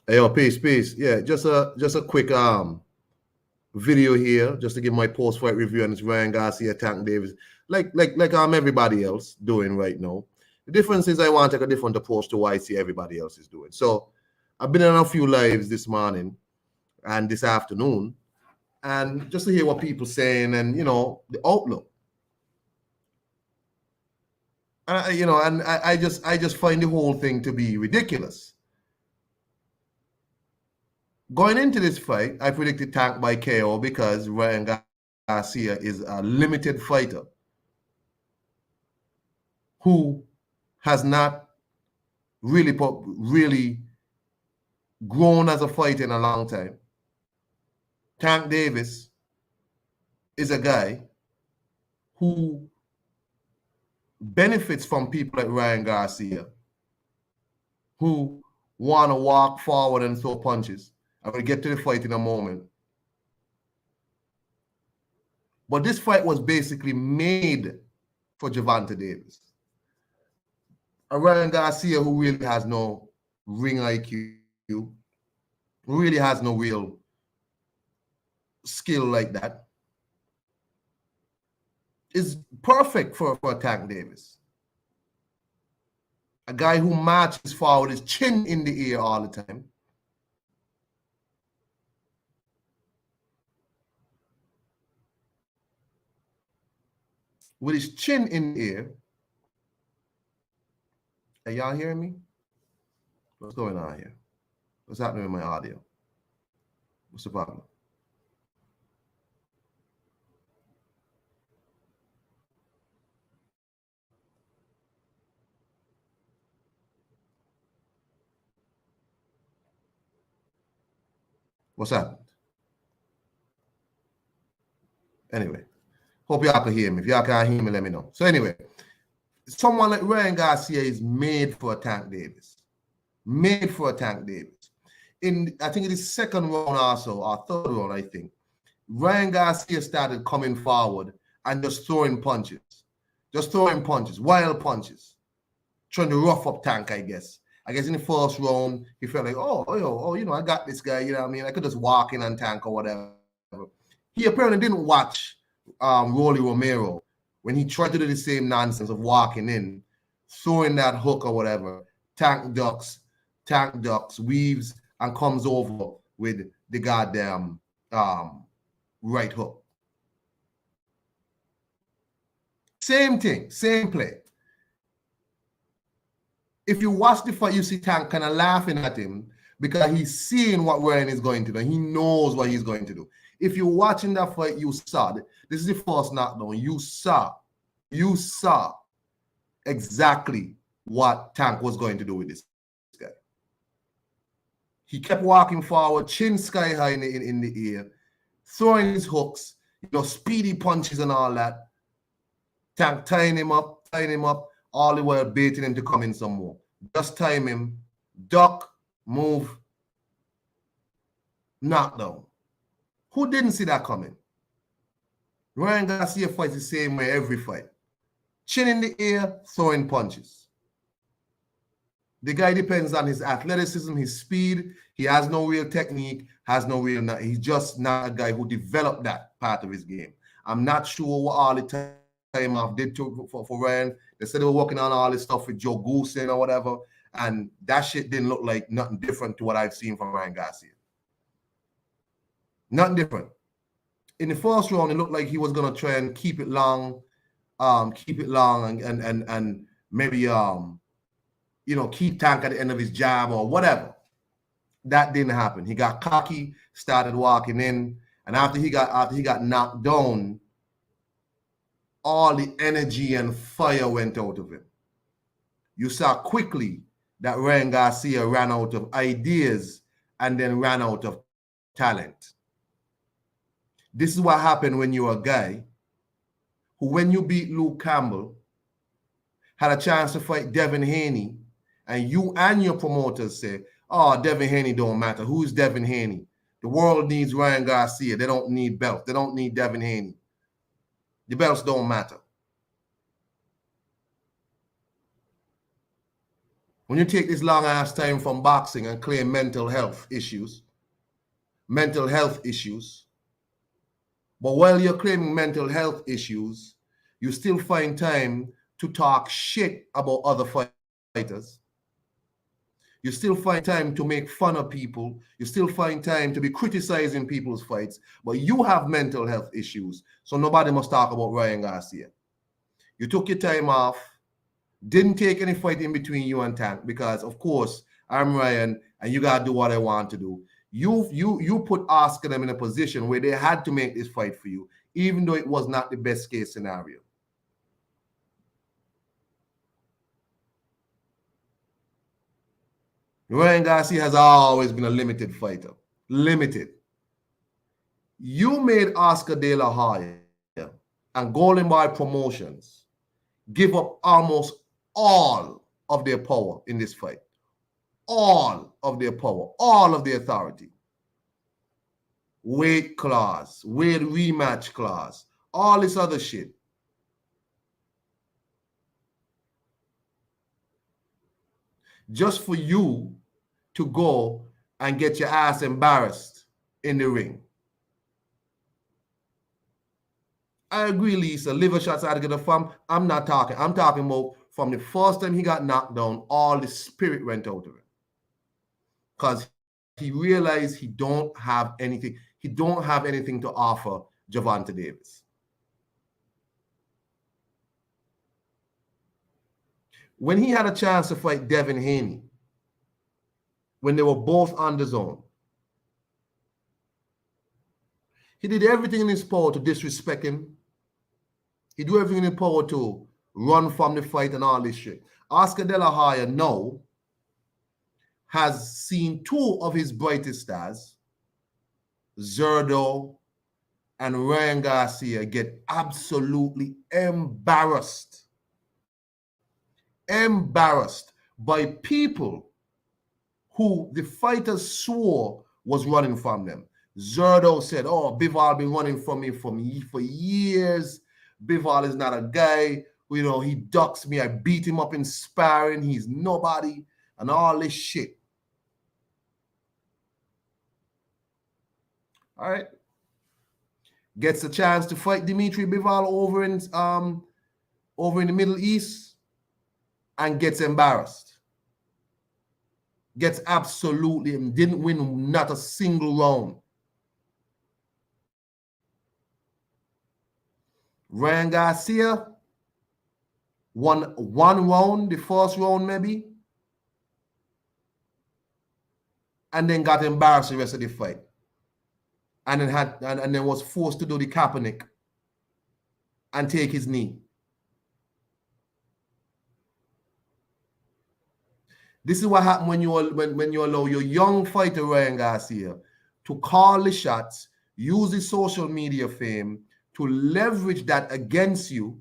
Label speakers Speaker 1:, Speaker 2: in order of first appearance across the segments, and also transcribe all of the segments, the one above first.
Speaker 1: Hey, yo, peace. Yeah, just a quick video here, just to give my post-fight review on this Ryan Garcia, Tank Davis, like everybody else doing right now. The difference is I want to take a different approach to what I see everybody else is doing. So I've been on a few lives this morning and this afternoon, and just to hear what people saying and the outlook. And I just find the whole thing to be ridiculous. Going into this fight, I predicted Tank by KO because Ryan Garcia is a limited fighter who has not really grown as a fighter in a long time. Tank Davis is a guy who benefits from people like Ryan Garcia who want to walk forward and throw punches. I'm going to get to the fight in a moment. But this fight was basically made for Gervonta Davis. A Ryan Garcia who really has no ring IQ, who really has no real skill like that, is perfect for Tank Davis. A guy who marches forward, his chin in the air all the time. With his chin in the air. Are y'all hearing me? What's going on here? What's happening with my audio? What's the problem? What's happened? Anyway, hope y'all can hear me. If y'all can't hear me, let me know. So anyway, someone like Ryan Garcia is made for a Tank Davis. Made for a Tank Davis. I think it is second round also, or third round, I think. Ryan Garcia started coming forward and just throwing punches. Wild punches. Trying to rough up Tank, I guess. I guess in the first round, he felt like, I got this guy, you know what I mean? I could just walk in on Tank or whatever. He apparently didn't watch Rolly Romero when he tried to do the same nonsense of walking in, throwing that hook or whatever. Tank ducks, weaves, and comes over with the goddamn right hook. Same thing, same play. If you watch the fight, you see Tank kind of laughing at him because he's seeing what Ryan is going to do. He knows what he's going to do. If you're watching that fight, you saw it. This is the first knockdown. You saw exactly what Tank was going to do with this guy. He kept walking forward, chin sky high in the air, throwing his hooks, speedy punches and all that. Tank tying him up, all the while baiting him to come in some more. Just time him, duck, move, knockdown. Who didn't see that coming? Ryan Garcia fights the same way every fight. Chin in the air, throwing punches. The guy depends on his athleticism, his speed. He has no real technique, he's just not a guy who developed that part of his game. I'm not sure what all the time off did for Ryan. They said they were working on all this stuff with Joe Goosen or whatever, and that shit didn't look like nothing different to what I've seen from Ryan Garcia. Nothing different. In the first round, it looked like he was gonna try and keep it long, and maybe keep Tank at the end of his jab or whatever. That didn't happen. He got cocky, started walking in, and after he got knocked down, all the energy and fire went out of him. You saw quickly that Ryan Garcia ran out of ideas and then ran out of talent. This is what happened when you're a guy who, when you beat Luke Campbell, had a chance to fight Devin Haney, and you and your promoters say, oh, Devin Haney don't matter. Who's Devin Haney? The world needs Ryan Garcia. They don't need belts. They don't need Devin Haney. The belts don't matter. When you take this long ass time from boxing and claim mental health issues, but while you're claiming mental health issues, you still find time to talk shit about other fighters. You still find time to make fun of people. You still find time to be criticizing people's fights, but you have mental health issues, so nobody must talk about Ryan Garcia. You took your time off, didn't take any fight in between you and Tank because, of course, I'm Ryan and you got to do what I want to do. You put Oscar them in a position where they had to make this fight for you, even though it was not the best case scenario. Ryan Garcia has always been a limited fighter. Limited. You made Oscar De La Hoya and Golden Boy Promotions give up almost all of their power in this fight. All of their power, all of their authority. Weight clause, weight rematch clause, all this other shit. Just for you to go and get your ass embarrassed in the ring. I agree, Lisa. Liver shots out to get a thumb. I'm not talking. I'm talking about from the first time he got knocked down, all the spirit went out of him. Because he realized he don't have anything. He don't have anything to offer Gervonta Davis. When he had a chance to fight Devin Haney, when they were both on the zone, he did everything in his power to disrespect him. He did everything in his power to run from the fight and all this shit. Oscar De La Hoya now has seen two of his brightest stars, Zerdo and Ryan Garcia, get absolutely embarrassed by people who the fighters swore was running from them. Zerdo said, oh, Bivol been running from me for years. Bivol is not a guy who, he ducks me. I beat him up in sparring. He's nobody and all this shit. All right. Gets a chance to fight Dimitri Bivol over in the Middle East and gets embarrassed. Gets absolutely, didn't win not a single round. Ryan Garcia won one round, the first round maybe, and then got embarrassed the rest of the fight. And then was forced to do the Kaepernick and take his knee. This is what happens when you allow your young fighter Ryan Garcia to call the shots, use his social media fame to leverage that against you,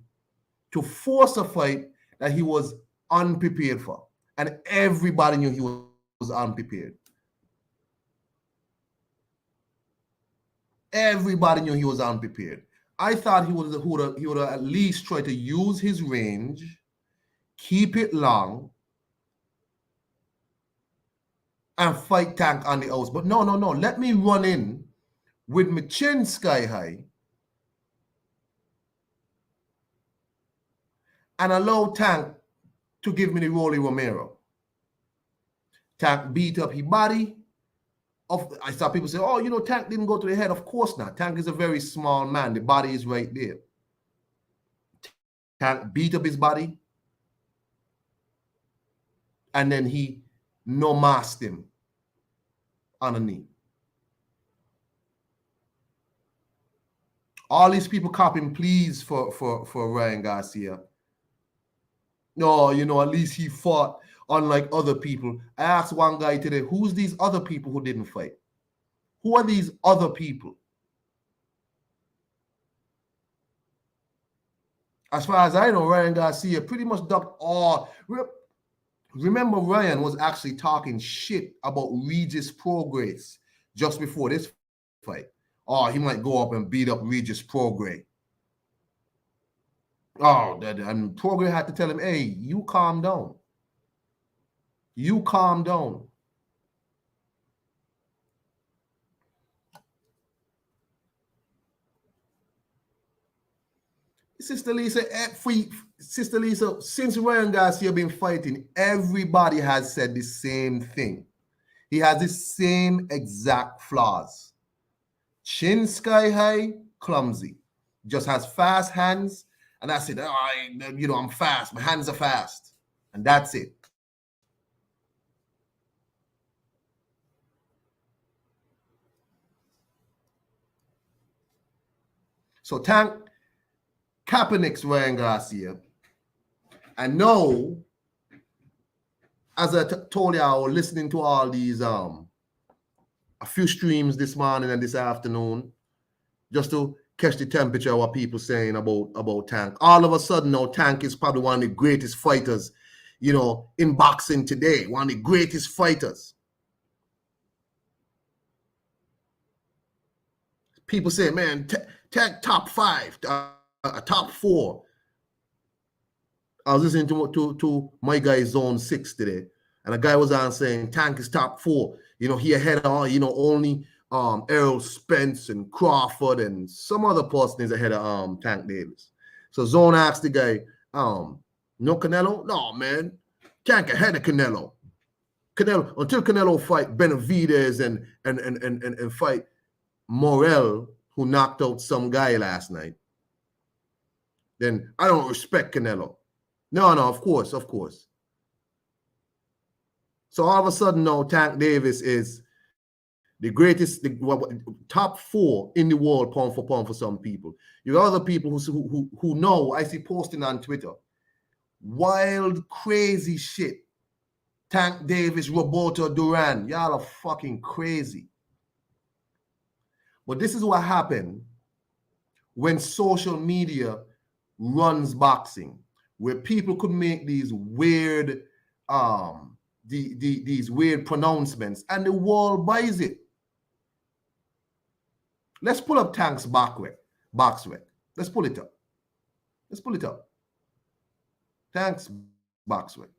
Speaker 1: to force a fight that he was unprepared for. And everybody knew he was unprepared. Everybody knew he was unprepared. I thought he would at least try to use his range, keep it long, and fight Tank on the outs. But no. Let me run in with my chin sky high and allow Tank to give me the Rolly Romero. Tank beat up his body. I saw people say, oh, Tank didn't go to the head. Of course not. Tank is a very small man. The body is right there. Tank beat up his body. And then he no-masked him on a knee. All these people copping pleas for Ryan Garcia. No, at least he fought unlike other people. I asked one guy today, who's these other people who didn't fight? Who are these other people? As far as I know, Ryan Garcia pretty much ducked all. Remember, Ryan was actually talking shit about Regis Prograis just before this fight. Oh, he might go up and beat up Regis Prograis. Oh, and Prograis had to tell him, hey, you calm down. You calm down. Sister Lisa, Sister Lisa, since Ryan Garcia been fighting, everybody has said the same thing. He has the same exact flaws. Chin sky high, clumsy. Just has fast hands. And I said, oh, I'm fast. My hands are fast. And that's it. So Tank Kaepernick's Ryan Garcia. I know, as I told you, I was listening to all these a few streams this morning and this afternoon, just to catch the temperature of what people saying about Tank. All of a sudden now, Tank is probably one of the greatest fighters, in boxing today. One of the greatest fighters. People say, man, Tank top 5, top 4. I was listening to my guy Zone 6 today, and a guy was on saying Tank is top 4. He ahead of only Errol Spence and Crawford and some other person is ahead of Tank Davis. So Zone asked the guy, no Canelo? No, man. Tank ahead of Canelo. Until Canelo fight Benavidez and fight Morel, who knocked out some guy last night, then I don't respect Canelo. No, of course. So all of a sudden now, Tank Davis is the greatest, top 4 in the world, pound for pound for some people. You have other people who know, I see posting on Twitter, wild, crazy shit. Tank Davis, Roberto Duran, y'all are fucking crazy. But this is what happened when social media runs boxing, where people could make these weird these weird pronouncements and the world buys it. Let's pull up Tank's box rec. Let's pull it up. Tank's box rec.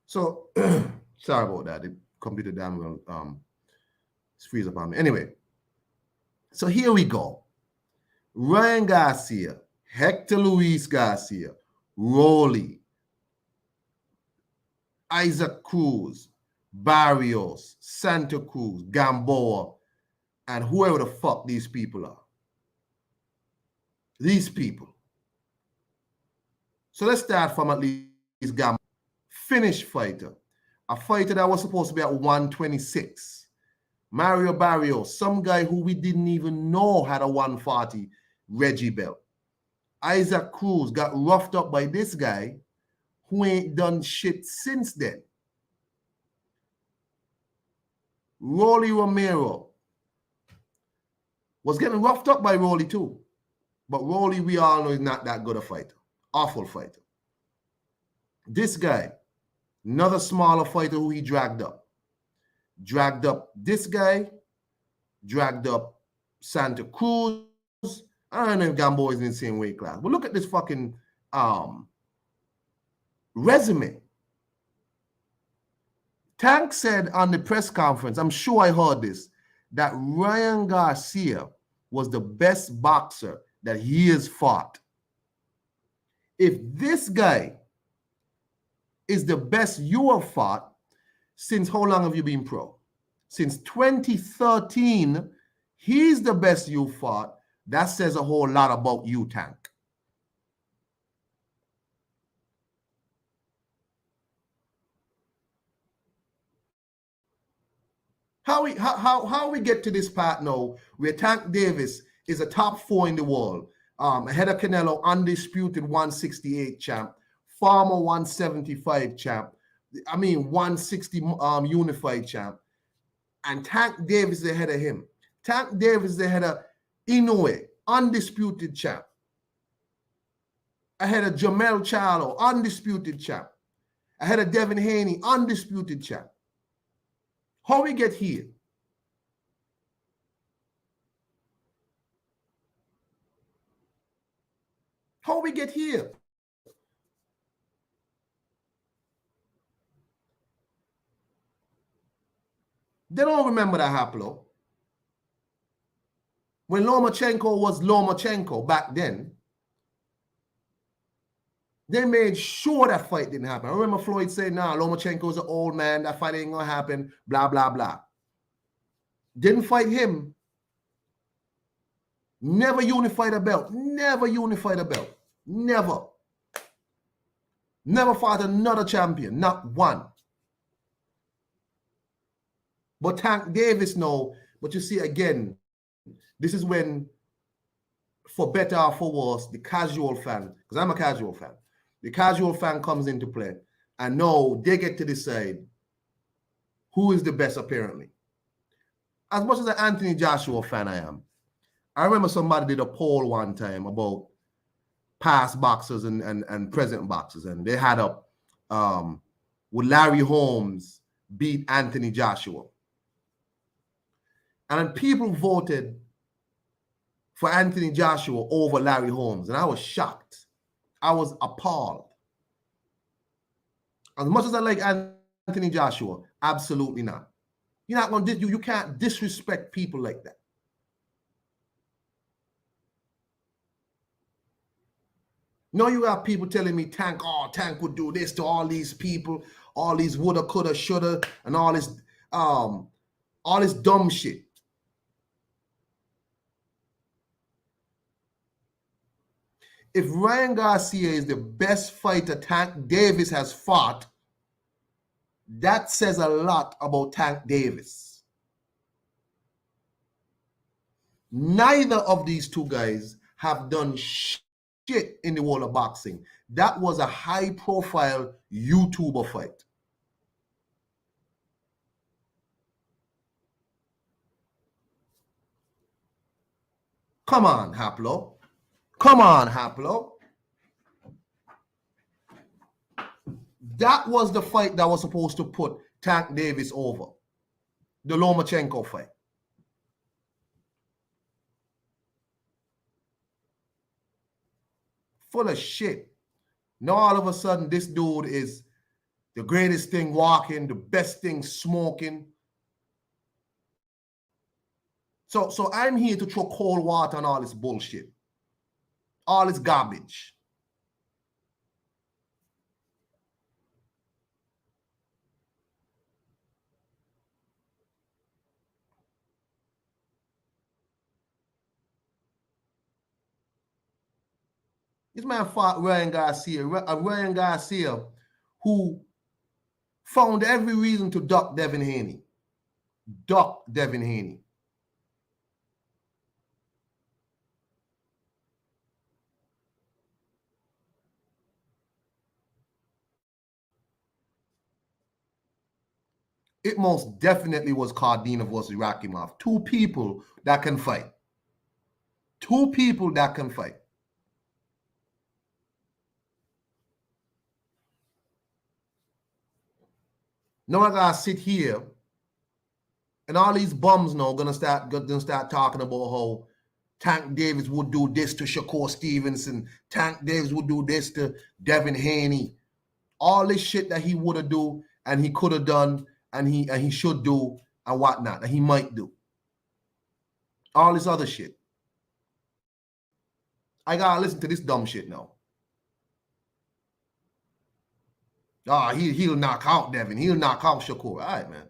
Speaker 1: So sorry about that. The computer damn well freeze up on me. Anyway, so here we go. Ryan Garcia, Hector Luis Garcia, Rolly, Isaac Cruz, Barrios, Santa Cruz, Gamboa, and whoever the fuck these people are. These people. So let's start from at least Gamboa. Finnish fighter. A fighter that was supposed to be at 126. Mario Barrios, some guy who we didn't even know had a 140 Reggie belt. Isaac Cruz got roughed up by this guy who ain't done shit since then. Rolly Romero was getting roughed up by Rolly too. But Rolly, we all know, is not that good a fighter. Awful fighter. This guy, another smaller fighter who he dragged up. Dragged up this guy, dragged up Santa Cruz. I don't know if Gamboa is in the same weight class. But look at this fucking resume. Tank said on the press conference, I'm sure I heard this, that Ryan Garcia was the best boxer that he has fought. If this guy is the best you have fought, since how long have you been pro? Since 2013, he's the best you fought. That says a whole lot about you, Tank. How we get to this part now where Tank Davis is a top 4 in the world, ahead of Canelo, undisputed 168 champ, former 175 champ, 160 unified champ, and Tank Davis is ahead of him. Tank Davis is ahead of Inoue, undisputed champ, ahead of Jamel Charlo, undisputed champ, ahead of Devin Haney, undisputed champ. How we get here? How we get here? They don't remember that, Haplo. When Lomachenko was Lomachenko back then, they made sure that fight didn't happen. I remember Floyd saying, nah, Lomachenko's an old man, that fight ain't gonna happen, blah, blah, blah. Didn't fight him. Never unified a belt. Never unified a belt. Never. Never fought another champion. Not one. But Tank Davis, no. But you see, again, this is when, for better or for worse, the casual fan, because I'm a casual fan, the casual fan comes into play. And now they get to decide who is the best, apparently. As much as an Anthony Joshua fan I am, I remember somebody did a poll one time about past boxers and present boxers, and they had up, would Larry Holmes beat Anthony Joshua? And people voted for Anthony Joshua over Larry Holmes, and I was shocked. I was appalled. As much as I like Anthony Joshua, absolutely not. You're not going to, you can't disrespect people like that. No, you have people telling me Tank would do this to all these people, all these woulda, coulda, shoulda, and all this dumb shit. If Ryan Garcia is the best fighter Tank Davis has fought, that says a lot about Tank Davis. Neither of these two guys have done shit in the world of boxing. That was a high-profile YouTuber fight. Come on, Haplo. Come on, Haplo. That was the fight that was supposed to put Tank Davis over. The Lomachenko fight. Full of shit. Now all of a sudden, this dude is the greatest thing walking, the best thing smoking. So I'm here to throw cold water on all this bullshit. All this garbage. This man fought Ryan Garcia, who found every reason to duck Devin Haney. Duck Devin Haney. It most definitely was Cardina versus Rakimov. Two people that can fight. Two people that can fight. Now I gotta sit here, and all these bums now gonna start talking about how Tank Davis would do this to Shakur Stevenson. Tank Davis would do this to Devin Haney. All this shit that he would have do and he could have done and he should do and whatnot, and he might do. All this other shit. I gotta listen to this dumb shit now. He'll knock out Devin. He'll knock out Shakur. All right, man.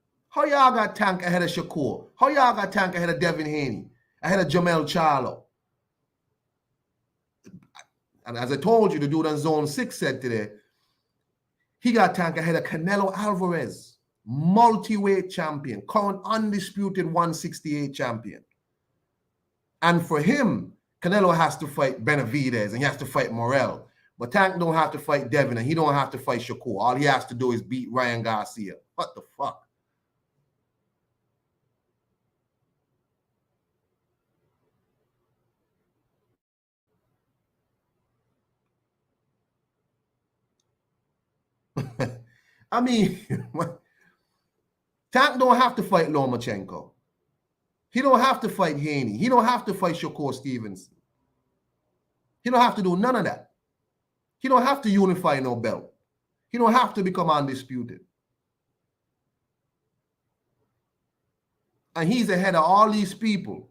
Speaker 1: How y'all got Tank ahead of Shakur? How y'all got Tank ahead of Devin Haney? Ahead of Jamel Charlo? And as I told you, the dude on Zone 6 said today, he got Tank ahead of Canelo Alvarez, multi-weight champion, current undisputed 168 champion. And for him, Canelo has to fight Benavidez and he has to fight Morrell. But Tank don't have to fight Devin and he don't have to fight Shakur. All he has to do is beat Ryan Garcia. What the fuck? I mean, Tank don't have to fight Lomachenko. He don't have to fight Haney. He don't have to fight Shakur Stevenson. He don't have to do none of that. He don't have to unify no belt. He don't have to become undisputed. And he's ahead of all these people.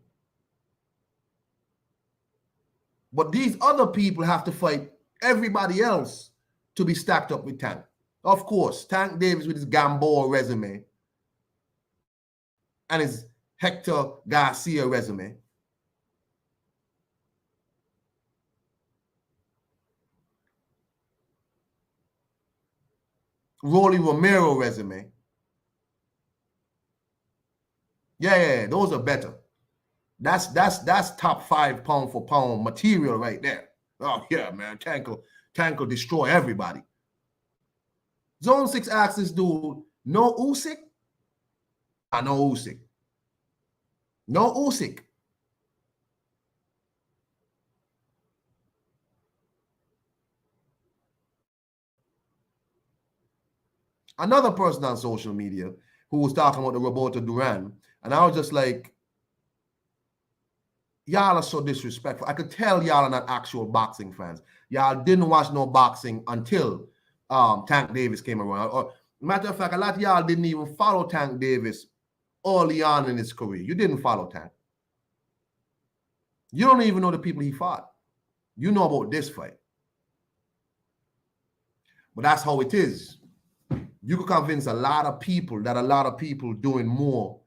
Speaker 1: But these other people have to fight everybody else to be stacked up with Tank. Of course, Tank Davis with his Gamboa resume and his Hector Garcia resume. Rolly Romero resume. Yeah, those are better. That's top 5 pound for pound material right there. Oh yeah, man, Tank will destroy everybody. Zone 6 asks this dude, no Usyk? No Usyk. No Usyk. Another person on social media who was talking about the Roberto Duran, and I was just like, y'all are so disrespectful. I could tell y'all are not actual boxing fans. Y'all didn't watch no boxing until Tank Davis came around. Or, matter of fact, a lot of y'all didn't even follow Tank Davis early on in his career. You didn't follow Tank. You don't even know the people he fought. You know about this fight. But that's how it is. You could convince a lot of people that a lot of people doing more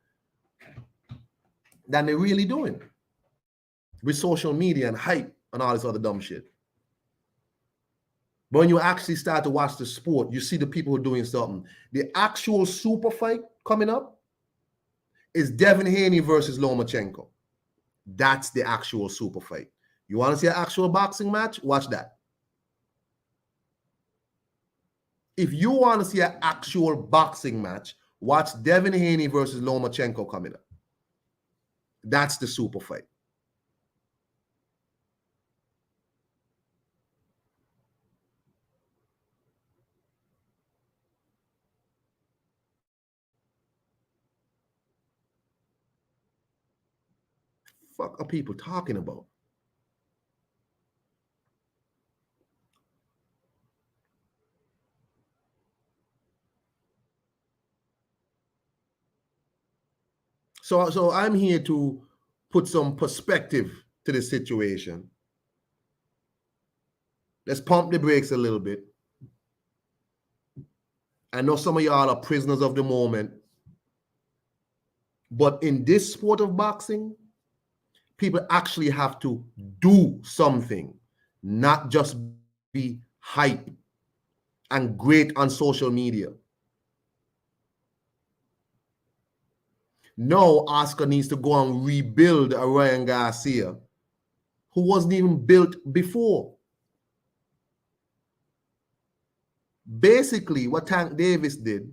Speaker 1: than they're really doing with social media and hype and all this other dumb shit. But when you actually start to watch the sport, you see the people who are doing something. The actual super fight coming up is Devin Haney versus Lomachenko. That's the actual super fight. You want to see an actual boxing match? Watch that. If you want to see an actual boxing match, watch Devin Haney versus Lomachenko coming up. That's the super fight. Fuck are people talking about? So I'm here to put some perspective to the situation. Let's pump the brakes a little bit. I know some of y'all are prisoners of the moment, but in this sport of boxing, people actually have to do something, not just be hype and great on social media. No, Oscar needs to go and rebuild a Ryan Garcia who wasn't even built before. Basically, what Tank Davis did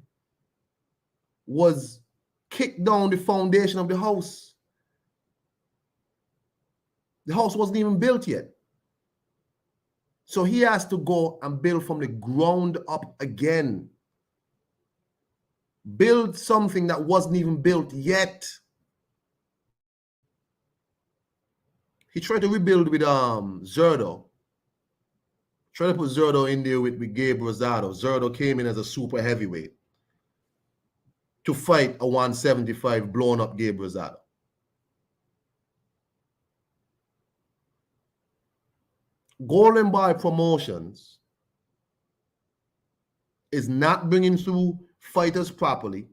Speaker 1: was kick down the foundation of the house. The house wasn't even built yet. So he has to go and build from the ground up again. Build something that wasn't even built yet. He tried to rebuild with Zerdo. Tried to put Zerdo in there with Gabe Rosado. Zerdo came in as a super heavyweight to fight a 175 blown up Gabe Rosado. Golden Boy Promotions is not bringing through fighters properly.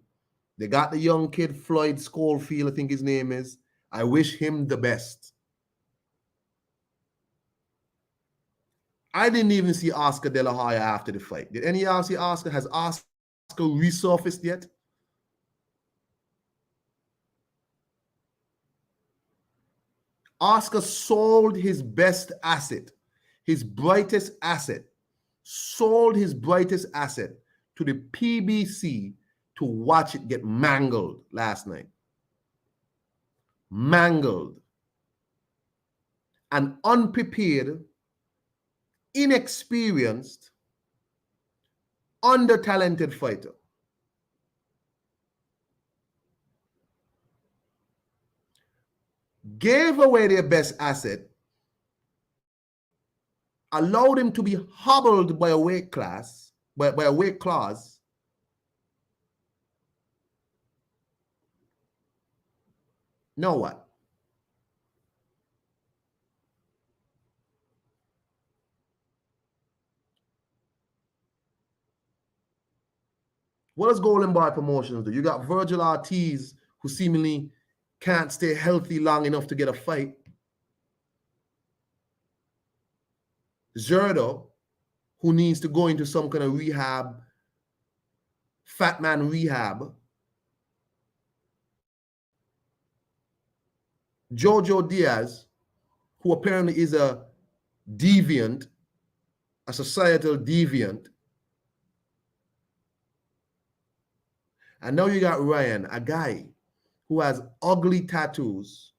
Speaker 1: They got the young kid, Floyd Schofield, I think his name is. I wish him the best. I didn't even see Oscar De La Hoya after the fight. Did any of y'all see Oscar? Has Oscar resurfaced yet? Oscar sold his best asset, his brightest asset, sold his brightest asset to the PBC to watch it get mangled last night. Mangled. An unprepared, inexperienced, under-talented fighter. Gave away their best asset, allowed him to be hobbled by a weight class, by a weight class. Now what? What does Golden Boy Promotions do? You got Virgil Ortiz, who seemingly can't stay healthy long enough to get a fight. Zerdo, who needs to go into some kind of rehab, fat man rehab. Jojo Diaz, who apparently is a deviant, a societal deviant. And now you got Ryan, a guy who has ugly tattoos,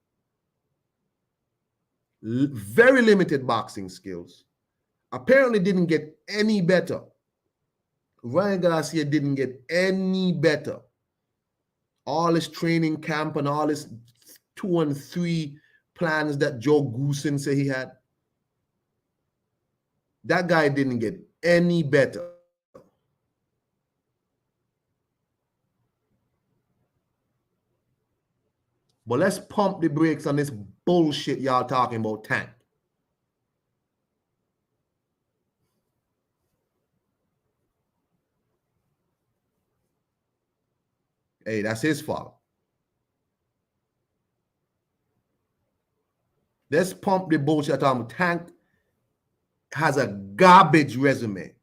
Speaker 1: very limited boxing skills, apparently didn't get any better. Ryan Garcia didn't get any better. All his training camp and all his 2 and 3 plans that Joe Goosen said he had, that guy didn't get any better. But let's pump the brakes on this bullshit y'all talking about Tank. Hey, that's his fault. Let's pump the bullshit on Tank. Has a garbage resume.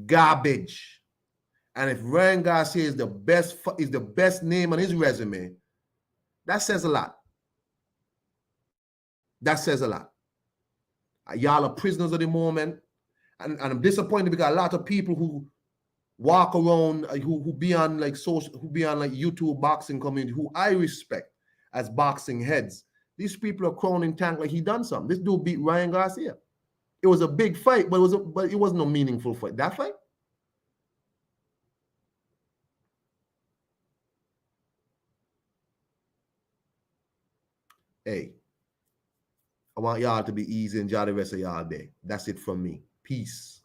Speaker 1: Garbage. And if Ryan Garcia is the best name on his resume, that says a lot. That says a lot. Y'all are prisoners of the moment. And I'm disappointed because a lot of people who walk around, who be on like social, who be on like YouTube boxing community, who I respect as boxing heads, these people are crowning Tank like he done something. This dude beat Ryan Garcia. It was a big fight, but it wasn't a meaningful fight. That fight? Hey, I want y'all to be easy and enjoy the rest of y'all day. That's it from me. Peace.